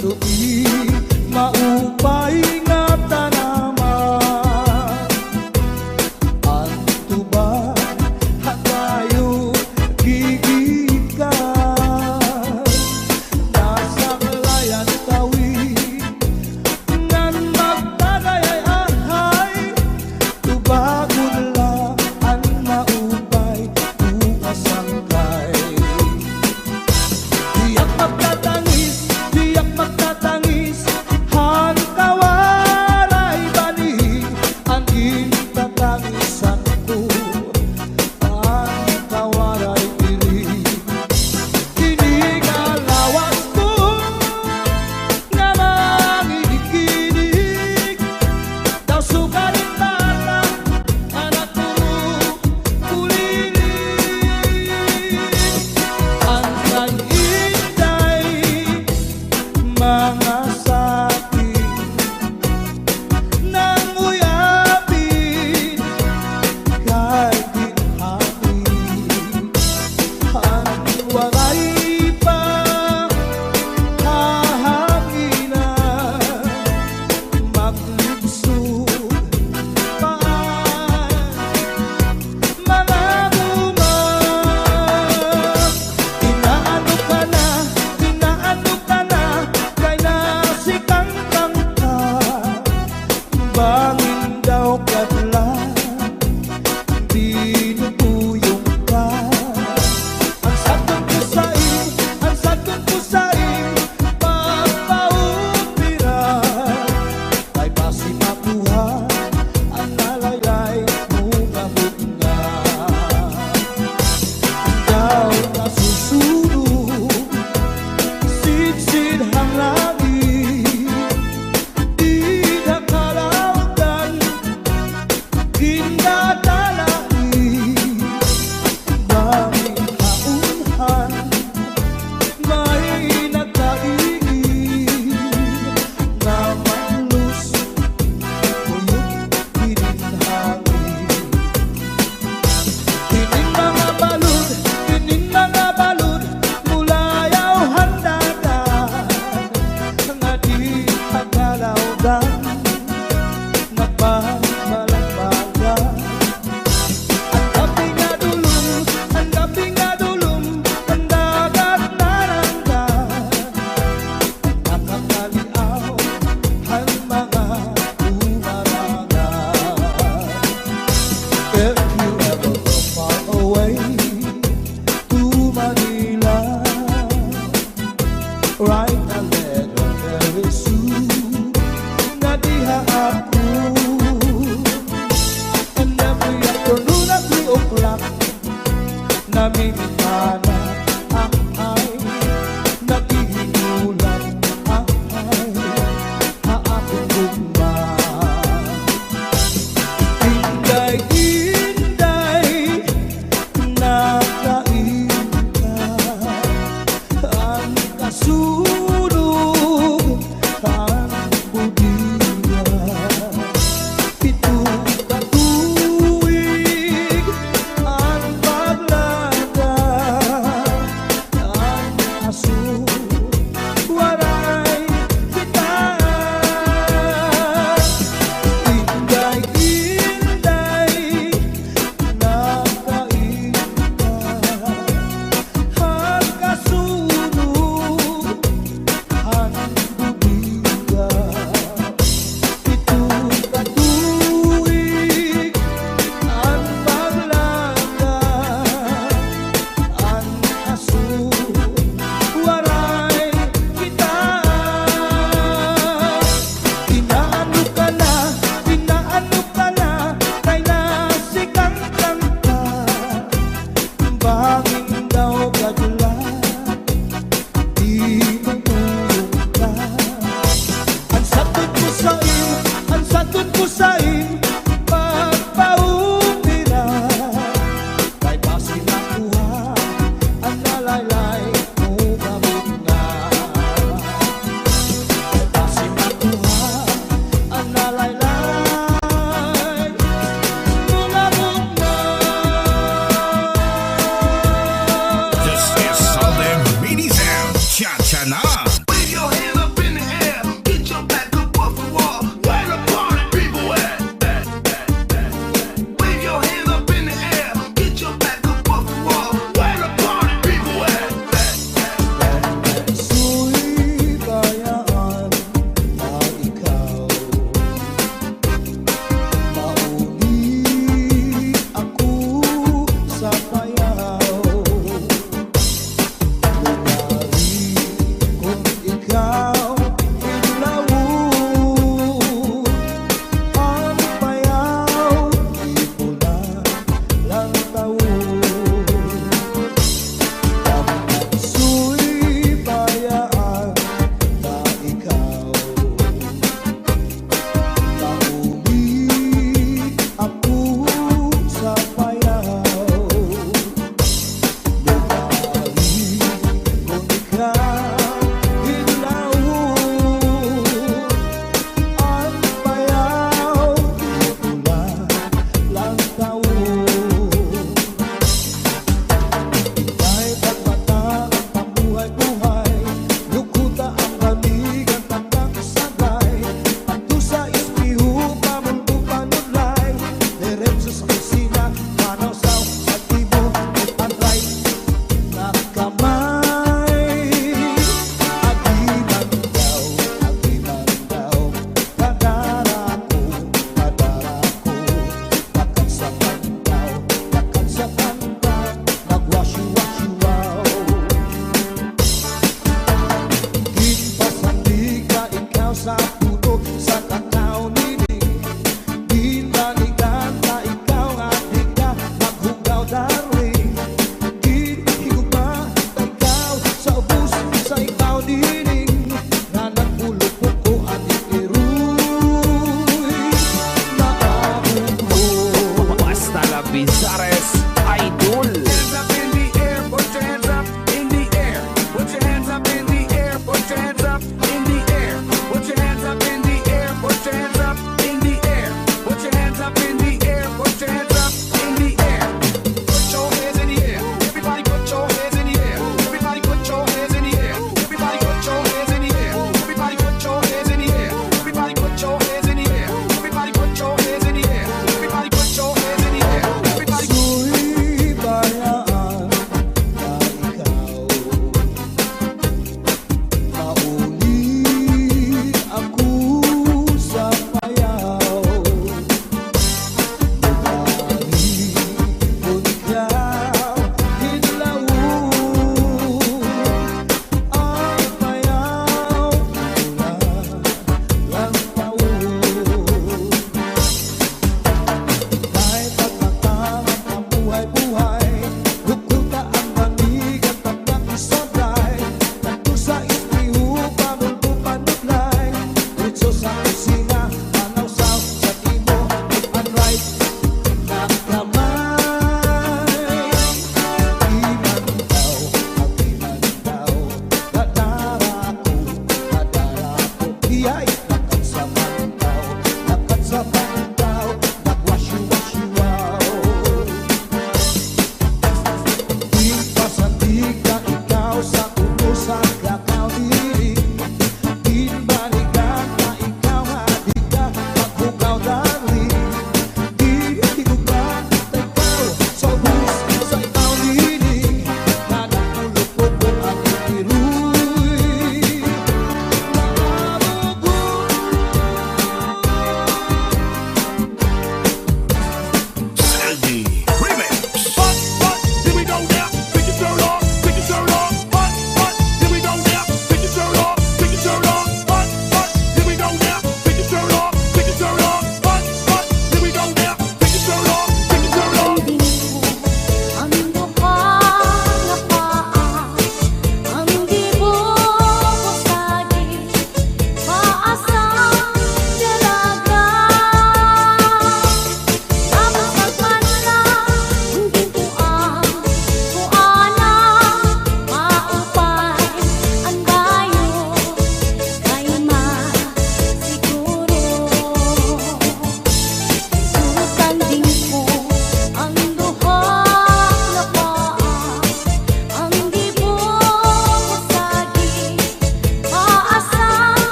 tuig maupay nga tanaman. Ang tuba hatayo gigikan, nasa layan tawid ngan magtagayay-ahay. Tubagon lang ang maupay bukas ang kay. Diyak magtatangis, diyak magtatangis, han kawaray bani. Ang intatangisan ko, ang kawaray diri. Kini nga lawas ko nga mangikinig, daw sugalit tata anak puro kulilig. Ang kay-inday mga sakit nang uyapin kay ginhangin. Ang walay pa hahanginan, maglubsog pa mga buman. Inaano ka na, kay nasikang kangka. Bangin daw kadlan, dinutuyong ka. Ang sakong pusain, pagpaupiran, ay basi makuha ang nalaylay bunga bunga. Ikaw nasusunog, sidsid hang langit, di nakalautan, ginadalain. Daming kaunhan, may nagkaigin, na manlus tuyong hininhangin. Kining mga balud, mulayaw handadan, nga di tagalawdan, nagbabalagbagan. Ang gabi nga dulong, ang dagat naranggan, nakakaliaw ang mga umarangan. If you ever go far away to Manila, write a letter very soon, nga diha ako. And every afternoon at 3 o'clock, namimikana ang ay, naghihinulan ang ay, haakong gugma. Inday-inday, nakainta, ang kasunog, ang budiwa. Pitong katuig ang paglagay,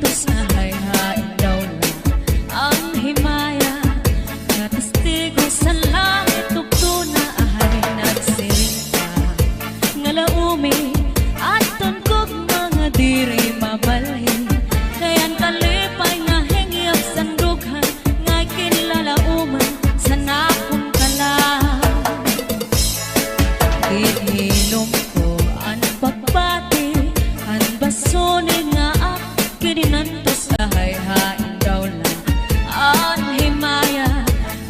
Kinantos na hayhain daw lang ang himaya, nga testigo sa langit tugto na ahay nagsiling ka, nga laumi aton kog mga diri mabalhin, kayan kalipay nga hingyap sandughan, nga kinlalauman sa nakon kala. Ininom ko ang pagbati, ang basunin nga ak kininantos sa hayhain daw lang ang himaya,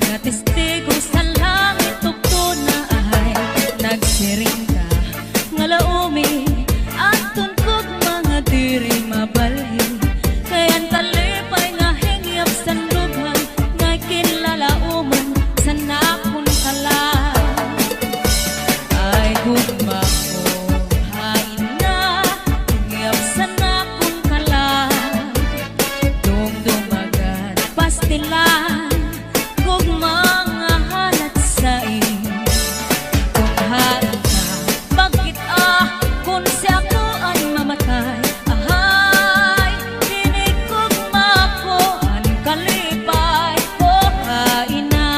nga testigo sa langit tugto na ahay nagsiring ka, nga laumi aton kog mga diri mabalhin, kayan talipay nga hingyap sandughan, nga kinlalauman sa nakon kala. Ay gugma ko hain na hingyap sa nakon kala, dumdumagan pastilan gugma nga halat sa kung hain ka bakit kung si ako ay mamatay, ahay dinig gugma ko ang kalipay ko hain na.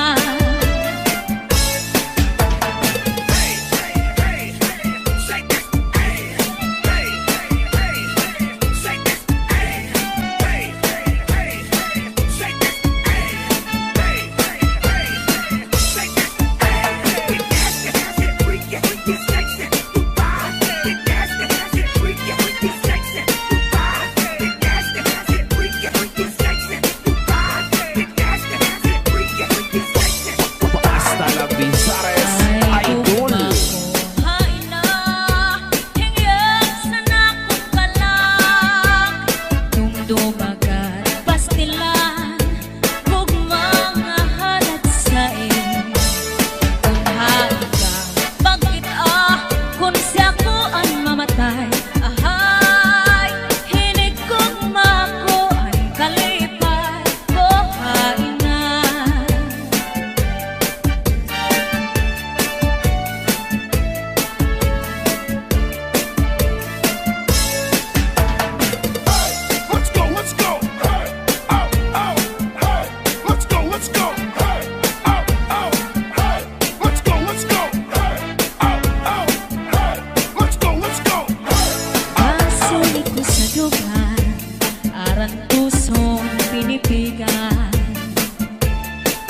Hasta la Bizares Idol. Hain na hingyap sa nakon kalang, dumdumagan pastilan gugma nga halat sa kung hain ka bakit kung si ako ang mamatay, ahay hinig gugma ko ang kalipay ko hain na. Let's go, let's go. Hey, oh, oh, hey. Let's go, let's go. Hey, oh, oh, hey. Let's go, let's go. Hey, oh, oh, hey. Let's go, let's go. Pasulit ko sa dugan, aran pusong pinipigan,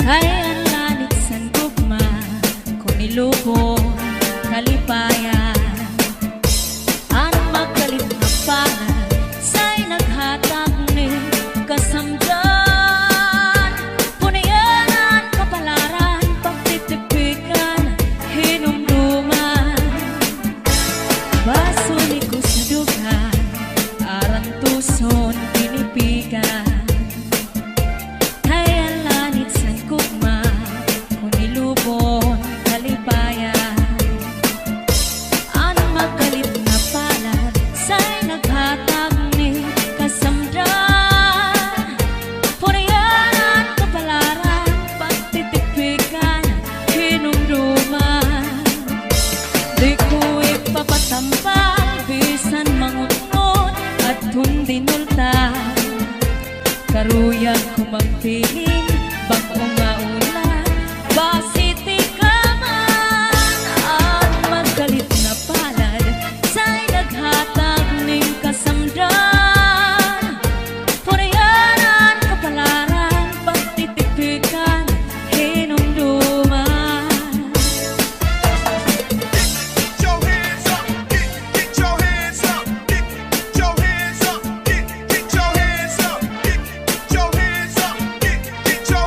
kaya ang lanit sa gugma, kung nilubong kalipayan, ang magalit na pangan, sa'y naghatag ni kasamdan, punayanan kapalaran, pagtitipikan, hinumduman. Basulit ko sa dugan, aran tuson pinipigan, kaya lanit sa gugma, kung nilubon kalipayan, ang magalit na palad, sa'y naghatag ni kasamdan, punayanan kapalaran, pagtitipikan, hinumduman. Di ko ipapatampal, bisan mangutnot at hundinulta, karuyag ko magpiling, bako nga ulan, basiti ka man, at magalit na palad, sa'y naghatag ning kasamdan, punayanan kapalaran, pagtitipikan, hinumduman. Get your hands up. Get your hands up. Get your hands up. Get your hands up. Get your hands up. Get your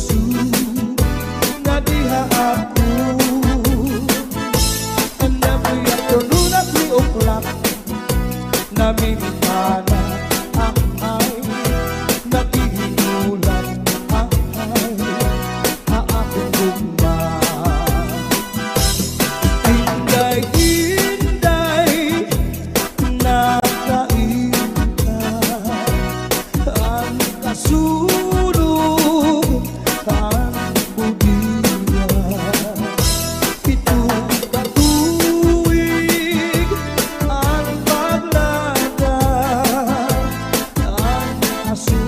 isu nga diha ako nabuya tulunat ni uklak namimana ay nagihinulan ay haakong gugma Inday-inday nakainta ang kasulog ang budiya itong katuwig ang paglada ang aso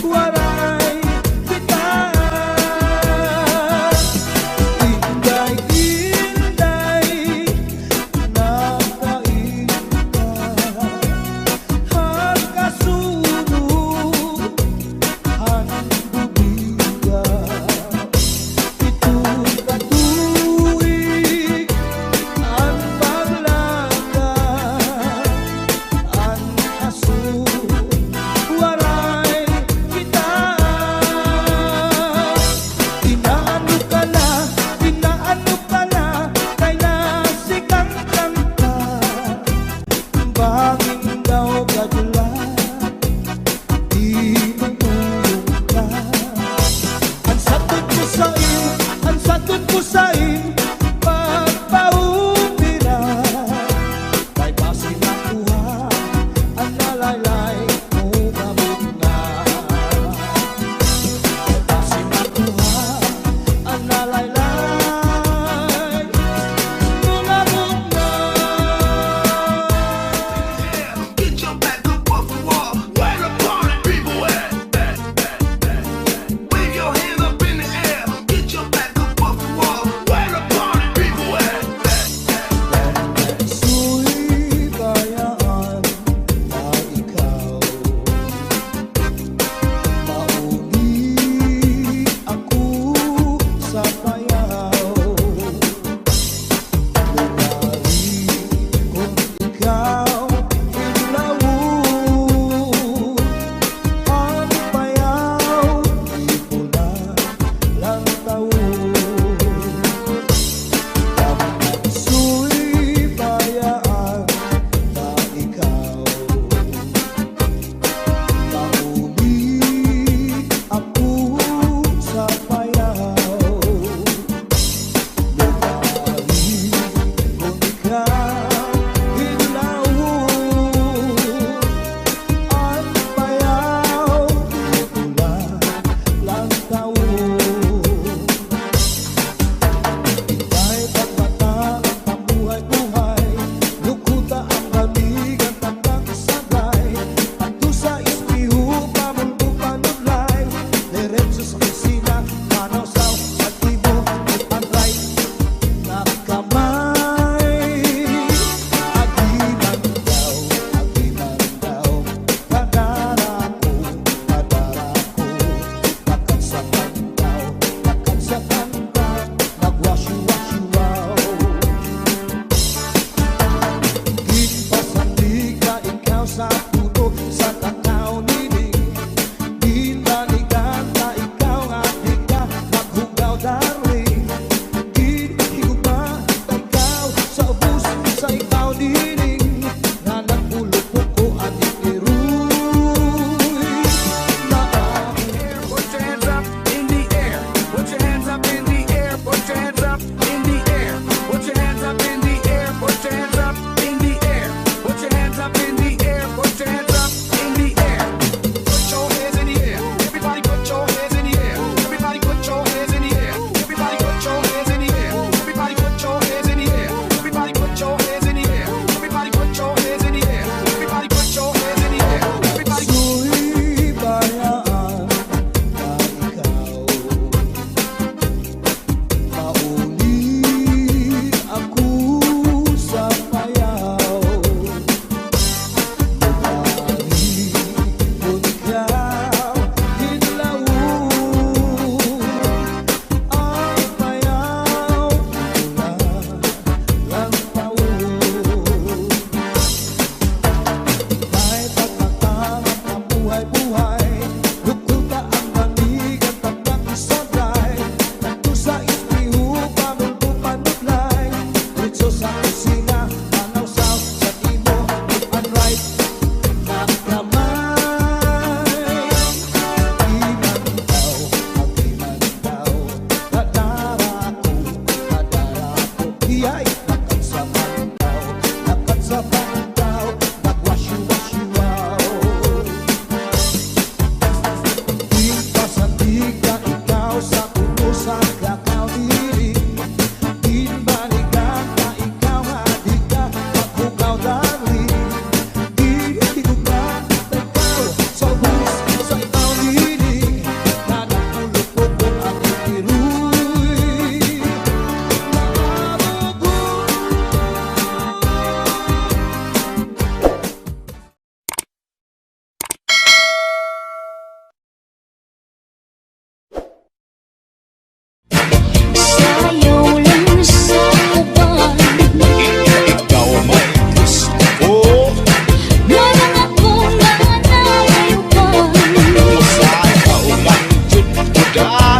waray kita Inday-inday nakainta ang kasulog ang budiya itong katuwig ang paglada ang aso waray kita inaano ka na kay nasikang kanta banging daw kadula di matulog ka ang satod ko sa'yo pagpaubira kay basi nakuha ang nalaylay mo kabog na kay basi nakuha ang nalaylay mo kabog na Get your back up off the wall. Where the party people at? Wave your hands up in the air. Get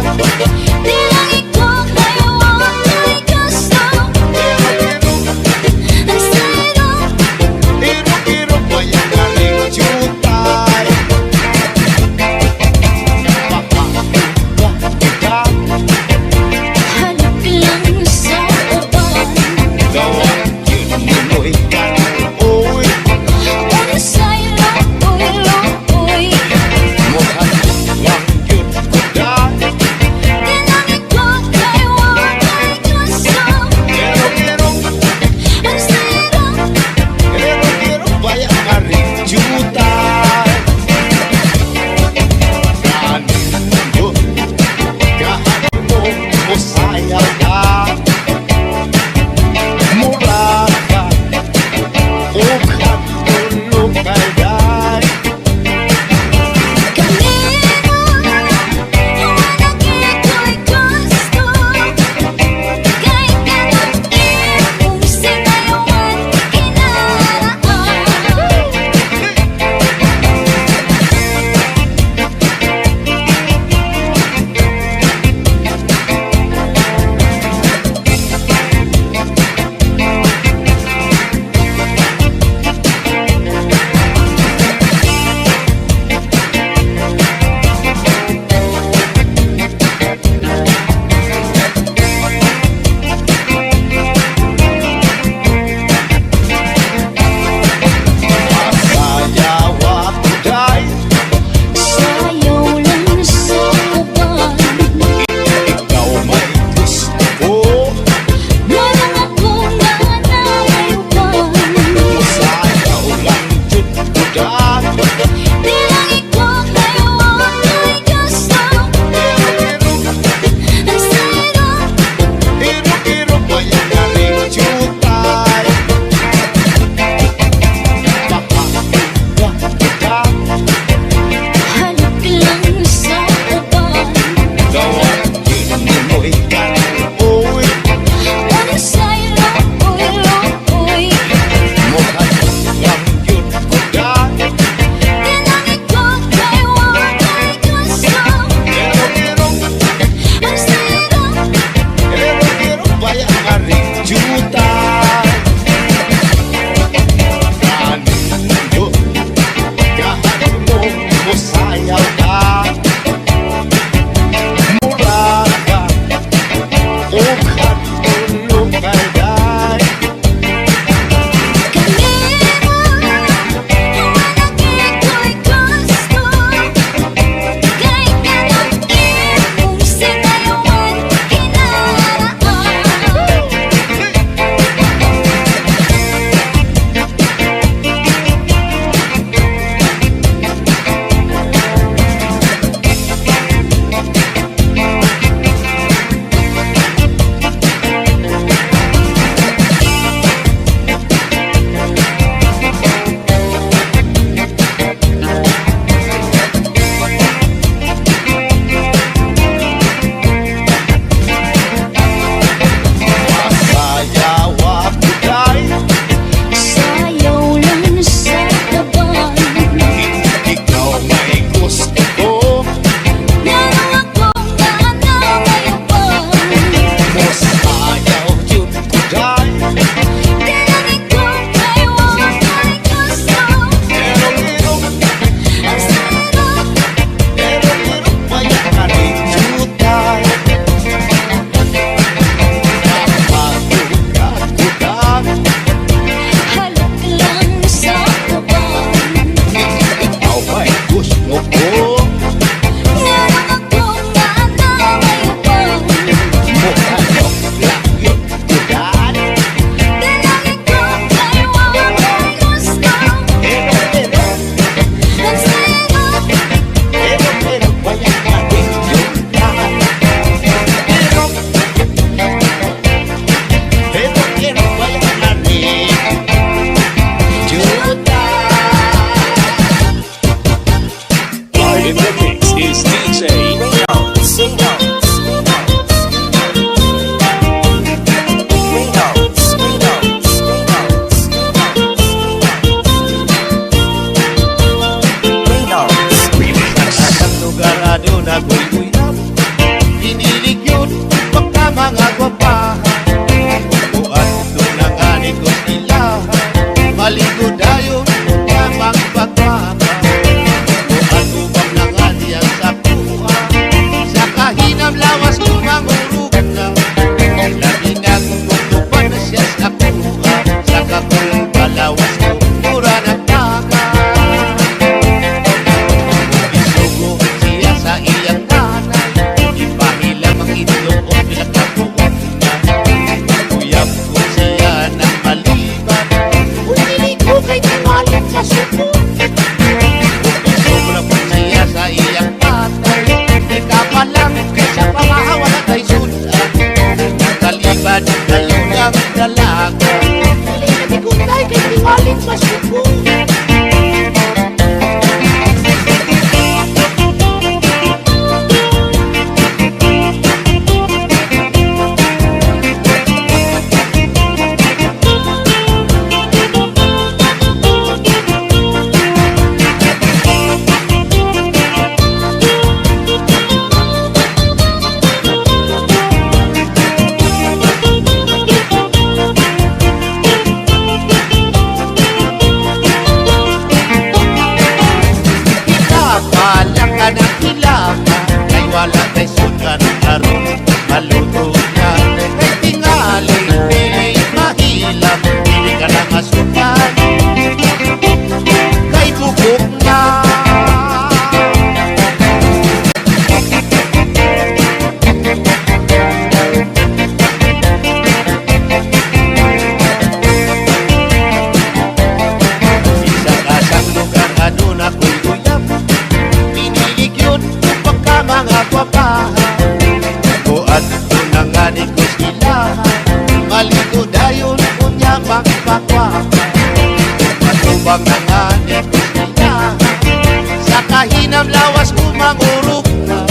Di lang ikaw ngayon ay gusto. Ang sayro, Irok-irok mo yung galing jutay. halip lang sa uban. Gawang yun nimoy kaluoy. Ang sayro, uy. Mukha lang yun kuday. Di mga gwapahan. Buat tunangan ko sila, maligo dayon yamang pagpapa. Buat ubang nanganiyan sa puha, sa kahinam lawas ko mangurug na. Lagi na kutupan na siya sa puha, sa kakul balawas ko mura na taka. Isugo siya sa iyang nanay, ipahilang ang itlog o pinagkakuwag na. Uyab ko siya ng maliban, Unili ko kay tingalit sa suko. sobra po siya sa iyang tatay. Ika pa lang sa pangahawa na kay sudan, nakalibad kayo ng dalaga. Dili na bigutay kay tingalit sa suko. Palang ka ng kilama, ay wala kay sudan aron maluto na. Kay tingali, pili mahilap, pili ka na masukan, kay bubok na. Isang asang lugar adun ako'y uyab, pinilig yun pagka mga gwapahan. Buat tunangan ko sila, maligo dayon kunya pagpakwapa. Matubang nanganin ko sila, sa kahinam lawas ko mangurog na.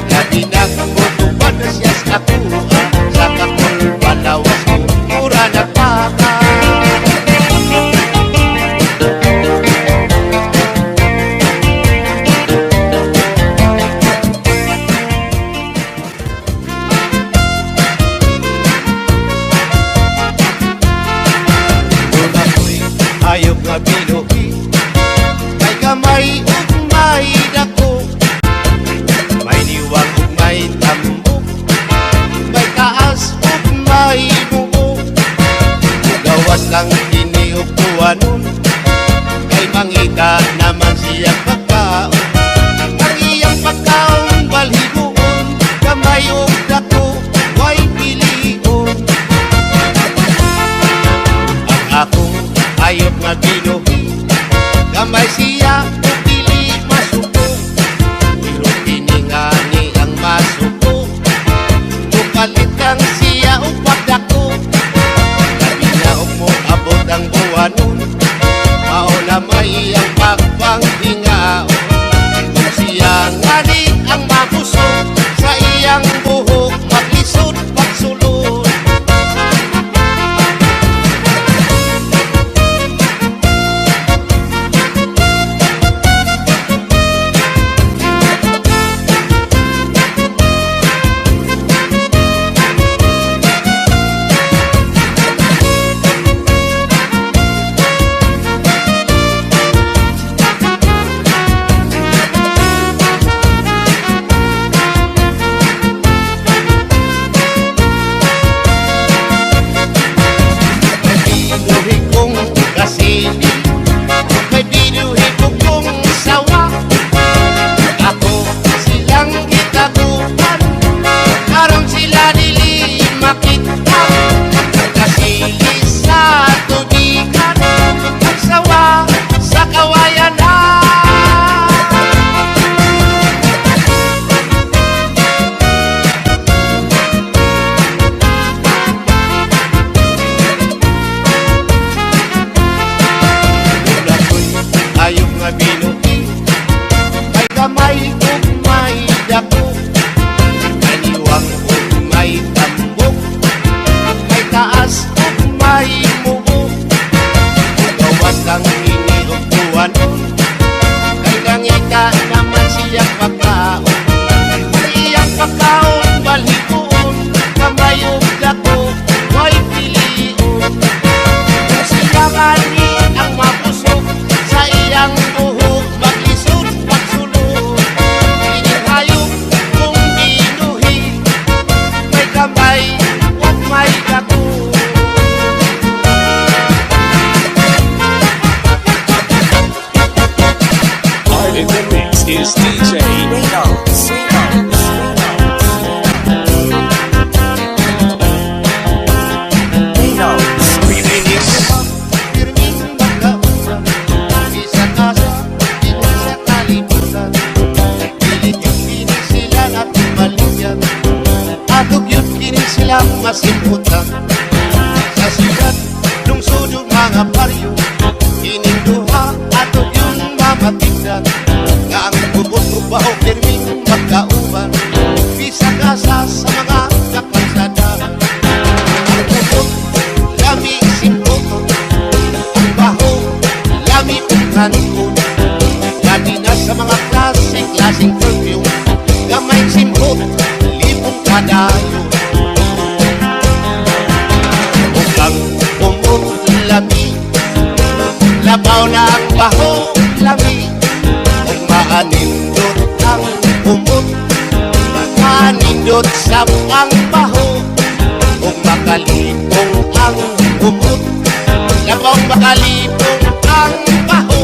Lagi na kutuban na siya sa kuha, sa kakul balawas ko mura na paka. Ayok nga binuhi, may kamay ug may dako, may diwang ug may tambok, may taas ug may buo. Gawas lang kini ug tuwanon, kay mangita naman siya pagkaon. Ang iyang pagkaon balhibuon, kamay ug dako way pilion. Ang akong ayok nga binuhi, kamay siya ug silang masimputan. Sa siyudad, lungsod yung mga baryo, ining duha ato yung mamatigdan. Nga ang bubot ubaho pirming magkauban, bisag-asa sa mga kapansadan. Ang bubot, lami simputo, ang baho, lami pagkanikod. Lagi na sa mga klaseng perfume, gamay simpot, lipong kadayo. Bukang umot, lami, labaw na ang baho, lami. Kung maanindot ang umot, maanindot sa ang baho. Kung makalipong ang umot, labaw makalipong ang baho.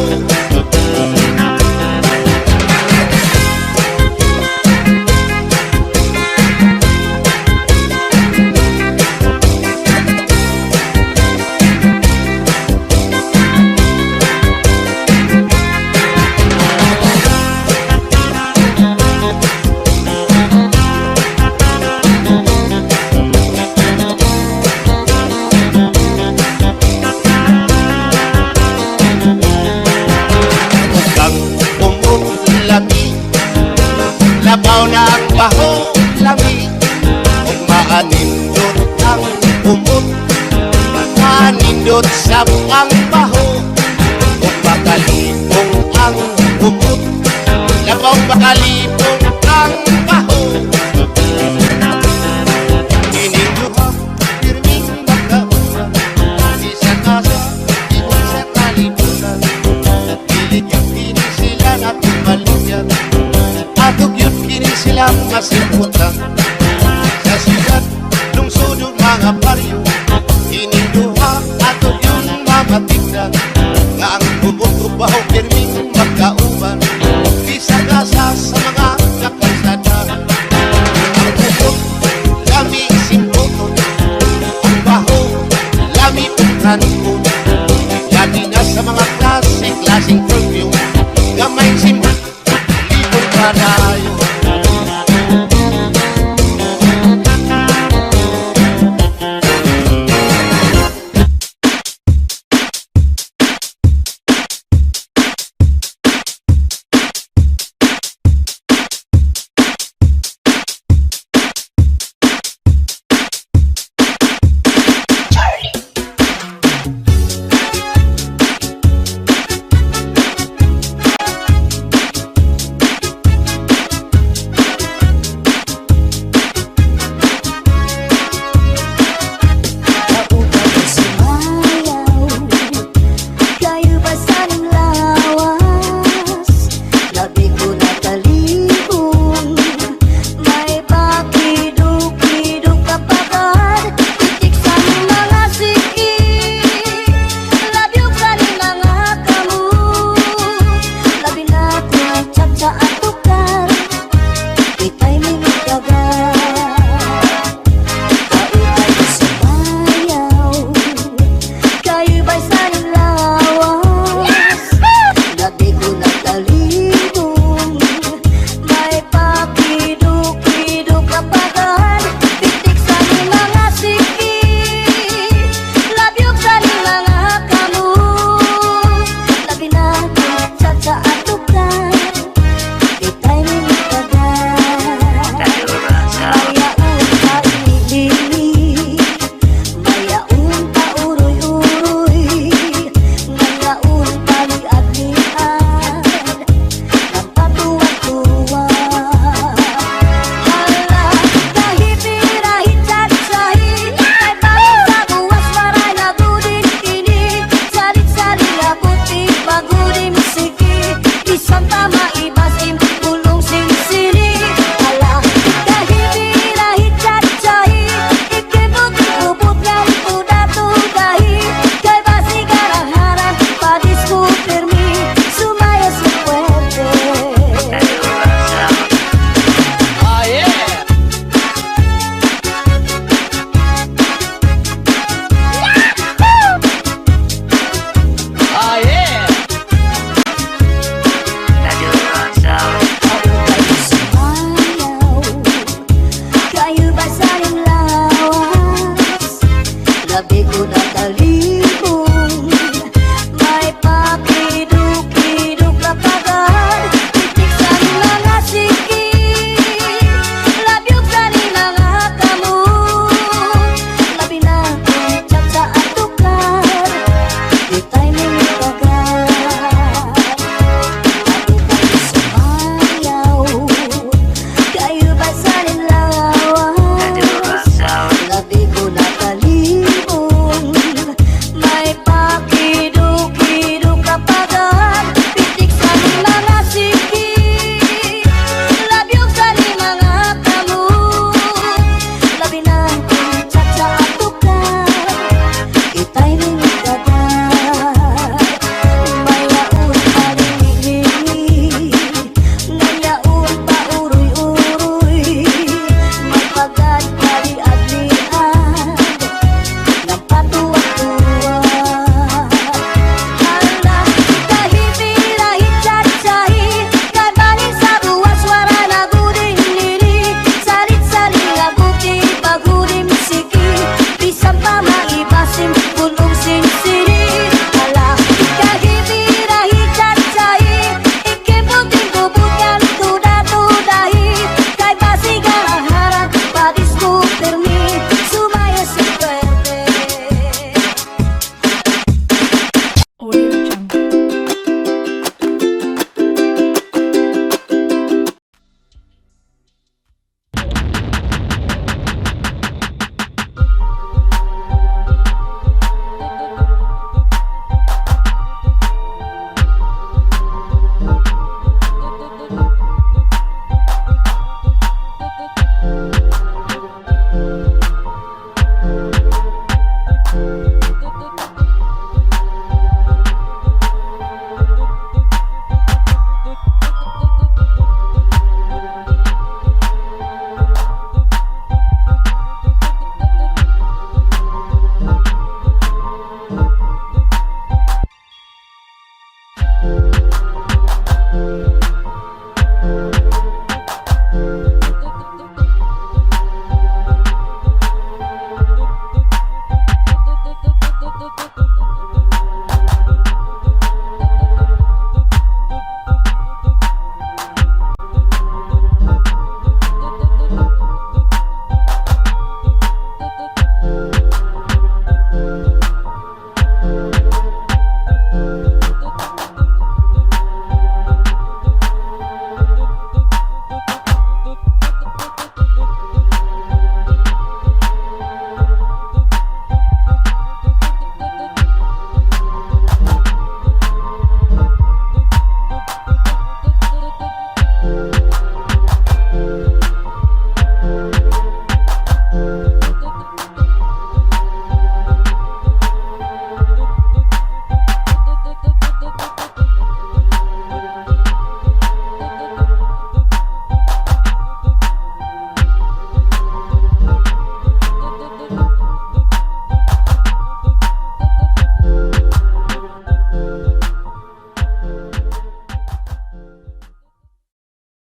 Labaw na ang baho, lami. Kung maanindot ang umot, maanindot sa ang baho. Kung makalipong ang umot, labaw makalipong ang baho. Ining duha, pirming magkauban, isa-asa, ikot sa kalibutan. Pilit yung kini sila natin baligyan, atog yun kini silang masimputan. Sa siyudad, lungsod yung mga baryo, ining duha atog yun mamatigdan. Nga ang bubot ubaho